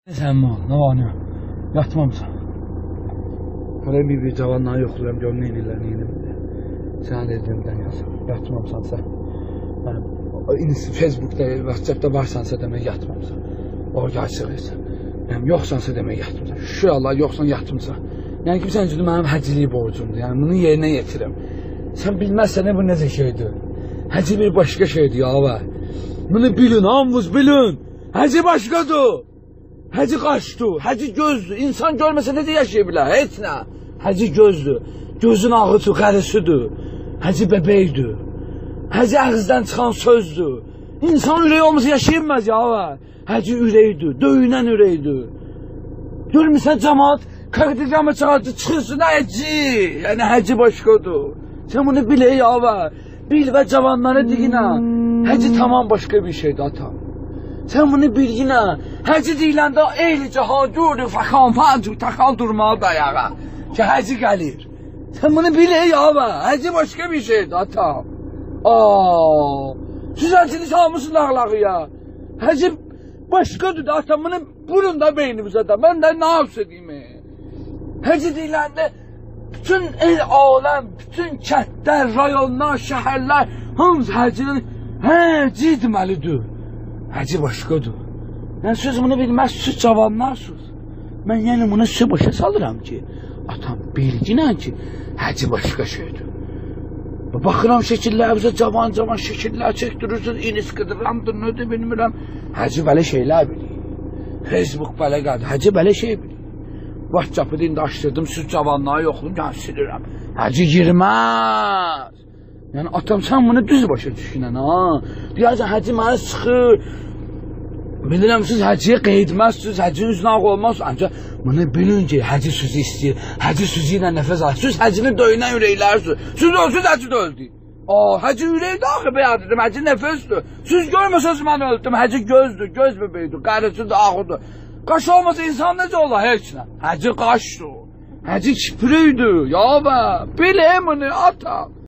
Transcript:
Sen mi? Ne var ne? Yatmamsan. Hala bir cavanlar yoxlayam, gör nə edirlər, nə edirlər. Sən dedimdən yazam. Yatmamsansa. Facebook'da, WhatsApp'da varsansa demək yatmamsan. Orada açıqlayırsan. Yoxsansa demək yatmamsan. Şu Allah yoxsan yatmamsan. Yəni ki, sən üçün mənim həciliyi borcumdur. Yəni bunu yerinə yetirim. Sən bilməzsən bu necə şeydir. Həci bir başqa şeydir ya var. Bunu bilin, hamınız bilin. Həci başqadır. Həci qaşdır, həci gözdür. İnsan görməsə necə yaşaya bilər? Heç nə. Həci gözdür. Gözün ağıdır, qərisidir. Həci bəbəkdir. Həci ağızdan çıxan sözdür. İnsan ürəyi olmasa yaşayılmaz ya var. Həci ürəkdir, döyünən ürəkdir. Görmürsən cəmaat, kardiqama çağırdı, çıxırsın həci. Yəni həci başqadır. Sən bunu bil ya var. Bil və cavanlara deyinə. Həci tamam başqa bir şeydir atam. Sen bunu bilginə, həci deyiləndə eylicə hacuri fəxan fancur taxal durmağa dayağa ki həci gəlir. Sen bunu bil yava, həci başqa bir şeydir atam. Siz həcini salmışsın ağlağı ya. Həci başqadır da atam, bunu vurun da beynimizə də, mən də nə yapsa deyim. Həci deyiləndə bütün el aləm, bütün kətlər, rayonlar, şəhərlər, hamısı həcinin həci deməlidir. Həci başqadır. Yəni siz bunu bilməzsiniz, cavanlarsınız. Mən yəni bunu sizə başa salıram ki, atam bilginə ki, həci başqa şeydir. Baxıram şəkillərimizə cavan şəkillər çəkdirirsiniz, iniz qıdıramdır, nədir bilmirəm. Həci belə şeylər bilir. Facebook belə qadı, həci belə şey bilir. WhatsApp-ı indi açdırdım, siz cavanlığa yoxlayım, yəni silirəm. Həci girməz. Yəni atam sən bunu düz başa düşünən ha. Deyəcəksən həci mənə çıxır. Bilirəm siz həciyə qeydməzsiniz, həcinin üzünə ağ olmazsınız. Ancaq bunu bilin ki, həci sizi istəyir. Həci sizi ilə nəfəs alır. Siz həcini döyünən ürəklərsiniz. Siz ölsünüz, həci də öldü. Həci ürəkdə axı bəyad edim, həci nəfəsdir. Siz görməsəniz mən öldüm, həci gözdür, göz bebeyidir, qarıcıdır, ağıdır. Qaş olmasa insan necə olar, heç nə. Həci qaşdır, həci kipriydir, ya bə, bilin bunu atam.